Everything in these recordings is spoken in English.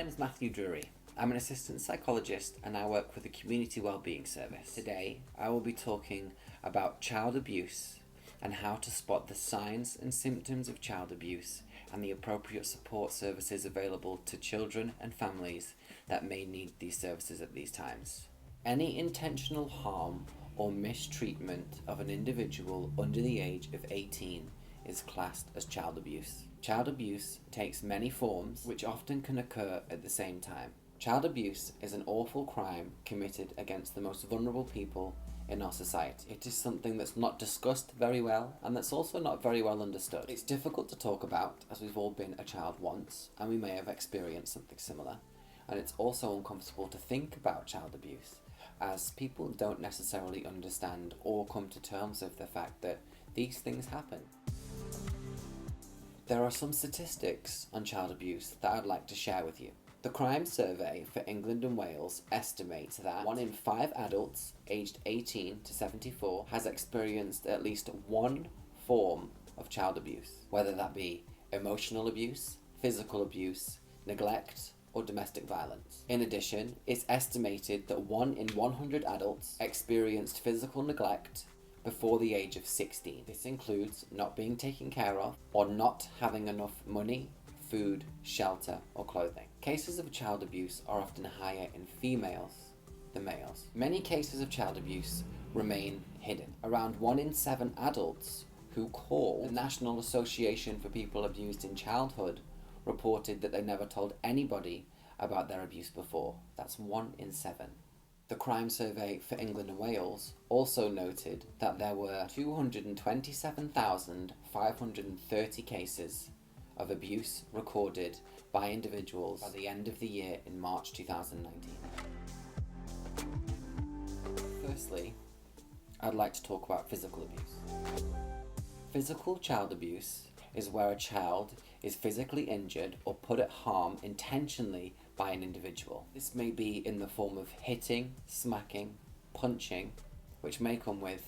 name is Matthew Drury. I'm an assistant psychologist and I work with the Community Wellbeing Service. Today, I will be talking about child abuse and how to spot the signs and symptoms of child abuse and the appropriate support services available to children and families that may need these services at these times. Any intentional harm or mistreatment of an individual under the age of 18 is classed as child abuse. Child abuse takes many forms, which often can occur at the same time. Child abuse is an awful crime committed against the most vulnerable people in our society. It is something that's not discussed very well, and that's also not very well understood. It's difficult to talk about, as we've all been a child once, and we may have experienced something similar. And it's also uncomfortable to think about child abuse, as people don't necessarily understand or come to terms with the fact that these things happen. There are some statistics on child abuse that I'd like to share with you. The Crime Survey for England and Wales estimates that 1 in 5 adults aged 18 to 74 has experienced at least one form of child abuse, whether that be emotional abuse, physical abuse, neglect, or domestic violence. In addition, it's estimated that 1 in 100 adults experienced physical neglect before the age of 16. This includes not being taken care of or not having enough money, food, shelter, or clothing. Cases of child abuse are often higher in females than males. Many cases of child abuse remain hidden. Around 1 in 7 adults who called the National Association for People Abused in Childhood reported that they never told anybody about their abuse before. That's 1 in 7. The Crime Survey for England and Wales also noted that there were 227,530 cases of abuse recorded by individuals by the end of the year in March 2019. Firstly, I'd like to talk about physical abuse. Physical child abuse is where a child is physically injured or put at harm intentionally by an individual. This may be in the form of hitting, smacking, punching, which may come with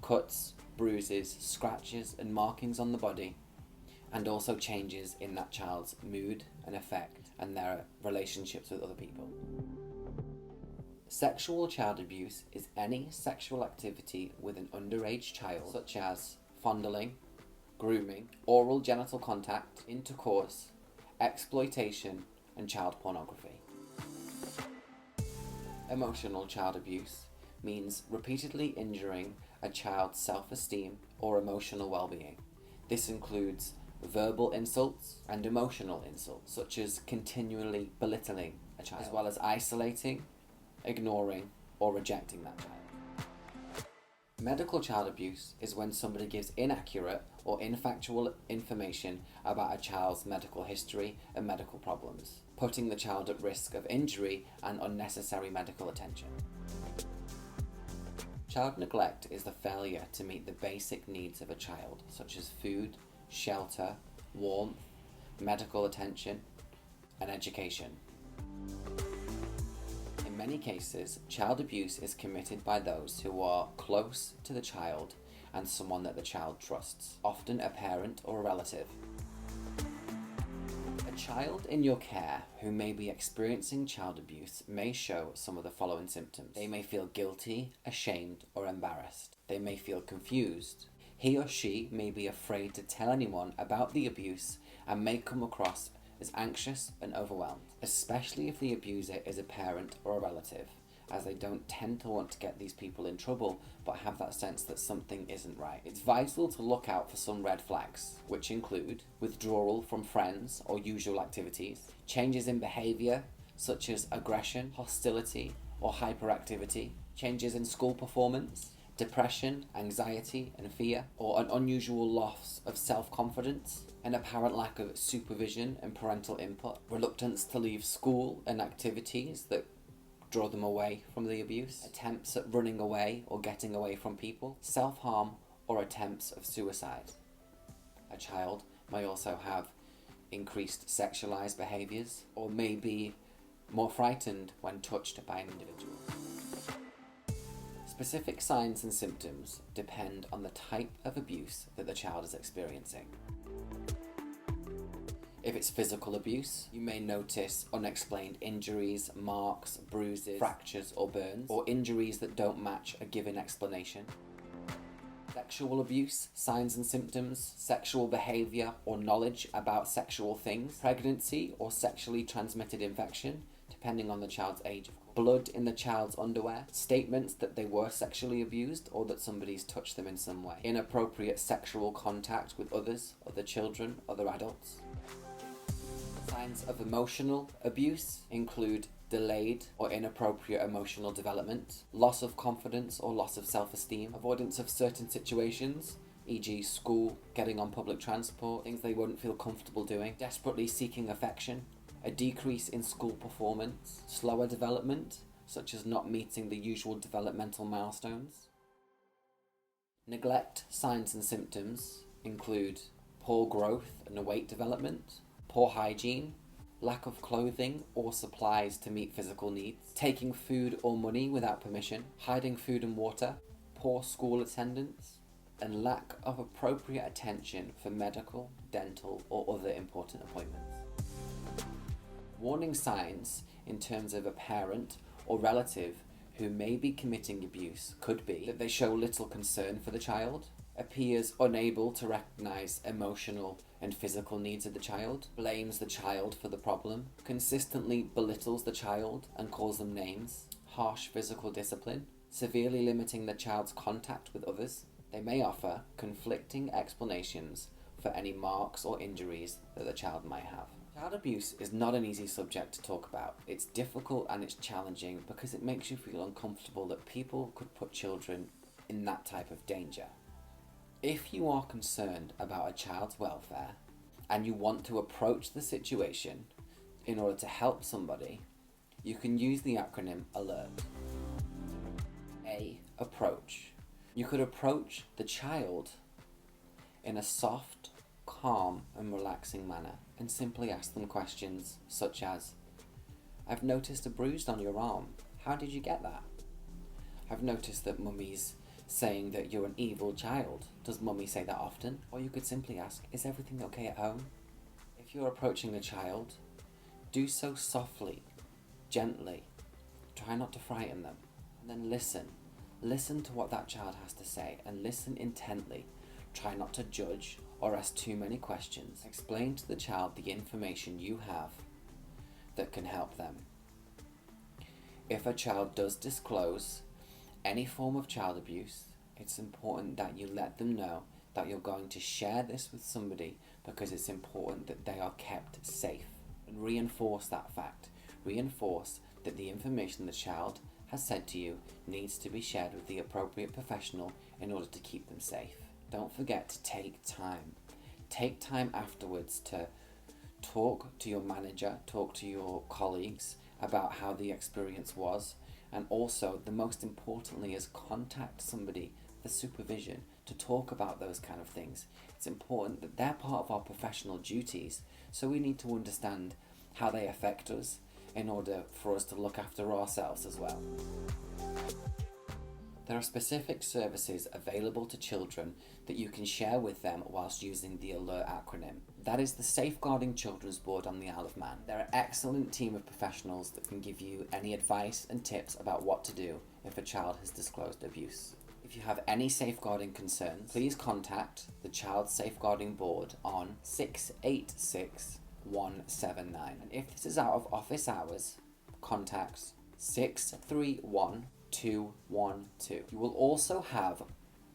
cuts, bruises, scratches, and markings on the body, and also changes in that child's mood and affect and their relationships with other people. Sexual child abuse is any sexual activity with an underage child, such as fondling, grooming, oral genital contact, intercourse, exploitation, and child pornography. Emotional child abuse means repeatedly injuring a child's self-esteem or emotional well-being. This includes verbal insults and emotional insults, such as continually belittling a child, as well as isolating, ignoring, or rejecting that child. Medical child abuse is when somebody gives inaccurate or infactual information about a child's medical history and medical problems, putting the child at risk of injury and unnecessary medical attention. Child neglect is the failure to meet the basic needs of a child, such as food, shelter, warmth, medical attention, and education. In many cases, child abuse is committed by those who are close to the child and someone that the child trusts, often a parent or a relative. A child in your care who may be experiencing child abuse may show some of the following symptoms. They may feel guilty, ashamed, or embarrassed. They may feel confused. He or she may be afraid to tell anyone about the abuse and may come across as anxious and overwhelmed, especially if the abuser is a parent or a relative, as they don't tend to want to get these people in trouble but have that sense that something isn't right. It's vital to look out for some red flags, which include withdrawal from friends or usual activities, changes in behaviour such as aggression, hostility, or hyperactivity, changes in school performance, depression, anxiety, and fear, or an unusual loss of self-confidence, an apparent lack of supervision and parental input, reluctance to leave school and activities that draw them away from the abuse, attempts at running away or getting away from people, self-harm, or attempts of suicide. A child may also have increased sexualized behaviors or may be more frightened when touched by an individual. Specific signs and symptoms depend on the type of abuse that the child is experiencing. If it's physical abuse, you may notice unexplained injuries, marks, bruises, fractures or burns, or injuries that don't match a given explanation. Sexual abuse, signs and symptoms, sexual behavior or knowledge about sexual things, pregnancy or sexually transmitted infection, depending on the child's age. Blood in the child's underwear, statements that they were sexually abused or that somebody's touched them in some way, inappropriate sexual contact with others, other children, other adults. Signs of emotional abuse include delayed or inappropriate emotional development, loss of confidence or loss of self-esteem, avoidance of certain situations, e.g. school, getting on public transport, things they wouldn't feel comfortable doing, desperately seeking affection, a decrease in school performance, slower development, such as not meeting the usual developmental milestones. Neglect signs and symptoms include poor growth and weight development, poor hygiene, lack of clothing or supplies to meet physical needs, taking food or money without permission, hiding food and water, poor school attendance, and lack of appropriate attention for medical, dental, or other important appointments. Warning signs in terms of a parent or relative who may be committing abuse could be that they show little concern for the child, appears unable to recognize emotional and physical needs of the child, blames the child for the problem, consistently belittles the child and calls them names, harsh physical discipline, severely limiting the child's contact with others. They may offer conflicting explanations for any marks or injuries that the child might have. Child abuse is not an easy subject to talk about. It's difficult and it's challenging because it makes you feel uncomfortable that people could put children in that type of danger. If you are concerned about a child's welfare and you want to approach the situation in order to help somebody, you can use the acronym ALERT. A. Approach. You could approach the child in a soft, calm and relaxing manner and simply ask them questions such as, I've noticed a bruise on your arm. How did you get that? I've noticed that mummy's saying that you're an evil child. Does mummy say that often? Or you could simply ask, is everything okay at home? If you're approaching a child, do so softly, gently. Try not to frighten them. And then listen. Listen to what that child has to say and listen intently. Try not to judge or ask too many questions. Explain to the child the information you have that can help them. If a child does disclose any form of child abuse, it's important that you let them know that you're going to share this with somebody because it's important that they are kept safe. And reinforce that fact. Reinforce that the information the child has said to you needs to be shared with the appropriate professional in order to keep them safe. Don't forget to take time. Take time afterwards to talk to your manager, talk to your colleagues about how the experience was. And also, the most importantly, is contact somebody for supervision to talk about those kind of things. It's important that they're part of our professional duties, so we need to understand how they affect us in order for us to look after ourselves as well. There are specific services available to children that you can share with them whilst using the ALERT acronym. That is the Safeguarding Children's Board on the Isle of Man. They're an excellent team of professionals that can give you any advice and tips about what to do if a child has disclosed abuse. If you have any safeguarding concerns, please contact the Child Safeguarding Board on 686 179. And if this is out of office hours, contact 631 212. You will also have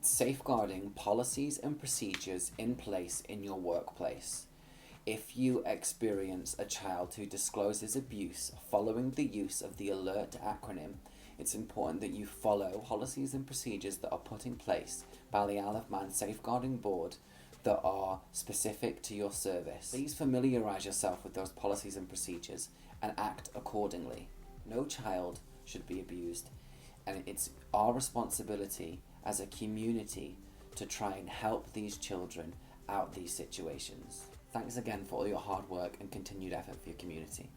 safeguarding policies and procedures in place in your workplace. If you experience a child who discloses abuse following the use of the ALERT acronym, it's important that you follow policies and procedures that are put in place by the Isle of Man Safeguarding Board that are specific to your service. Please familiarise yourself with those policies and procedures and act accordingly. No child should be abused, and it's our responsibility as a community to try and help these children out these situations. Thanks again for all your hard work and continued effort for your community.